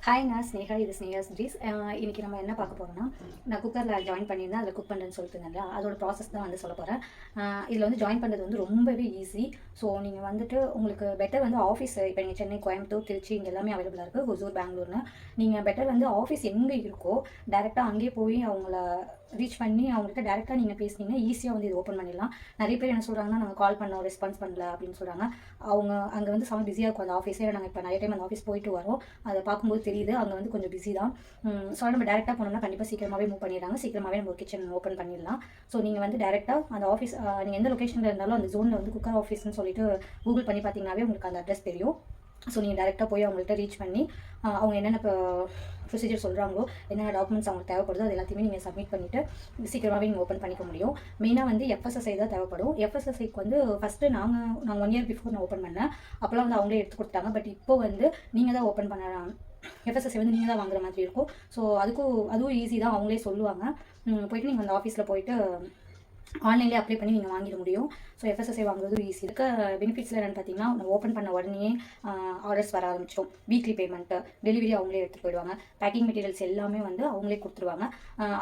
ஹாய்ங்க ஸ்னேகா, இது ஸ்னேகா ஸ்ட்ரீஸ். இன்றைக்கி நம்ம என்ன பார்க்க போகிறோம்னா, நான் குக்கரில் ஜாயின் பண்ணியிருந்தேன். அதில் குக் பண்ணுறேன்னு சொல்லிட்டு இருந்தேன். அதோட ப்ராசஸ் தான் வந்து சொல்ல போகிறேன். இதில் வந்து ஜாயின் பண்ணுறது வந்து ரொம்பவே ஈஸி. ஸோ நீங்கள் வந்துட்டு உங்களுக்கு பெட்டர் வந்து ஆஃபீஸ், இப்போ நீங்கள் சென்னை, கோயம்புத்தூர், திருச்சி இங்கே எல்லாமே அவைலபிளாக இருக்குது. ஹொசூர், பெங்களூர்னு நீங்கள் பெட்டர் வந்து ஆஃபீஸ் எங்கே இருக்கோ டேரெக்டாக அங்கேயே போய் அவங்கள ரீச் பண்ணி அவங்கள்ட்ட டேரெக்டாக நீங்கள் பேசுனீங்கன்னா ஈஸியாக வந்து இது ஓப்பன் பண்ணிடலாம். நிறைய பேர் என்ன சொல்கிறாங்கன்னா, நாங்கள் கால் பண்ணோம் ரெஸ்பான்ஸ் பண்ணல அப்படின்னு சொல்கிறாங்க. அவங்க அங்கே வந்து செம்ம பிஸியாக இருக்கும் அந்த ஆஃபீஸே. நாங்கள் இப்போ நிறைய டைம் அந்த ஆஃபீஸ் போயிட்டு வரோம். அதை பார்க்கும்போது தெரியுது அங்கே வந்து கொஞ்சம் பிஸி தான். ஸோ நம்ம டேரெக்டாக போனோம்னா கண்டிப்பாக சீக்கிரமாகவே மூவ் பண்ணிடுறாங்க. சீக்கிரமாகவே நம்ம ஒரு கிச்சன் ஓப்பன் பண்ணிடலாம். ஸோ நீங்கள் வந்து டேரெக்டாக அந்த ஆஃபீஸ், நீங்கள் எந்த லொக்கேஷனில் இருந்தாலும் அந்த ஜோனில் வந்து குக்கர் ஆஃபீஸ்னு சொல்லிட்டு கூகுள் பண்ணி பார்த்தீங்கன்னாவே உங்களுக்கு அந்த அட்ரஸ் தெரியும். ஸோ நீங்கள் டேரெக்டாக போய் அவங்கள்ட்ட ரீச் பண்ணி அவங்க என்னென்ன ப்ரொசீஜர் சொல்கிறாங்களோ, என்னென்ன டாக்குமெண்ட்ஸ் அவங்களுக்கு தேவைப்படுதோ அது எல்லாத்தையுமே நீங்கள் சப்மிட் பண்ணிவிட்டு சீக்கிரமாகவே நீங்கள் ஓப்பன் பண்ணிக்க முடியும். மெயினாக வந்து எஃப்எஸ்எஸ்ஐ தான் தேவைப்படும். எஃப்எஸ்எஸ்ஐக்கு வந்து ஃபஸ்ட்டு நாங்கள் 1 இயர் பிஃபோர் நான் ஓப்பன் பண்ணேன். அப்போலாம் வந்து அவங்களே எடுத்து கொடுத்தாங்க. பட் இப்போ வந்து நீங்கள் தான் ஓப்பன் பண்ண எஃப்எஸ்எஸ்ஐ வந்து நீங்கள் தான் வாங்குற மாதிரி இருக்கும். ஸோ அதுவும் ஈஸி தான். அவங்களே சொல்லுவாங்க. போய்ட்டு நீங்கள் அந்த ஆஃபீஸில் போயிட்டு ஆன்லைன்லேயே அப்ளை பண்ணி நீங்கள் வாங்கிட முடியும். ஸோ எஃப்எஸ்எஸ்ஐ வாங்குறது ஈஸி. இருக்க பெனிஃபிட்ஸில் என்னென்னு பார்த்தீங்கன்னா, நம்ம ஓப்பன் பண்ண உடனே ஆர்டர்ஸ் வர ஆரம்பிச்சிடும். வீக்லி பேமெண்ட்டு, டெலிவரி அவங்களே எடுத்துகிட்டு போயிடுவாங்க. பேக்கிங் மெட்டீரியல்ஸ் எல்லாமே வந்து அவங்களே கொடுத்துருவாங்க.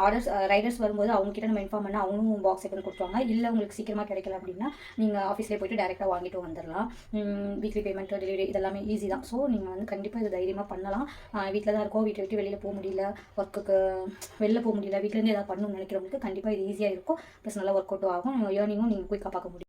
ஆர்டர்ஸ் ரைடர்ஸ் வரும்போது அவங்ககிட்ட நம்ம இன்ஃபார்ம் பண்ணால் அவங்களும் பாக்ஸ் எடுத்து கொடுத்துருவாங்க. இல்லை உங்களுக்கு சீக்கிரமாக கிடைக்கல அப்படின்னா நீங்கள் ஆஃபீஸ்லேயே போய்ட்டு டேரெக்டாக வாங்கிட்டு வந்துடலாம். வீக்லி பேமெண்ட்டு, டெலிவரி இதெல்லாமே ஈஸி தான். ஸோ நீங்கள் வந்து கண்டிப்பாக இது தைரியமாக பண்ணலாம். வீட்டில் தான் இருக்கோம், வீட்டை விட்டு வெளியில் போக முடியல, ஒர்க்குக்கு வெளில போக முடியல, வீட்டிலேருந்து ஏதாவது பண்ணணும்னு நினைக்கிறவங்களுக்கு கண்டிப்பாக இது ஈஸியாக இருக்கும். ப்ளஸ் நல்லா ஒர்க் அவுட்டும் ஆகும். ஏர்னிங்கும் நீங்கள் குயிக்காக பார்க்க முடியும்.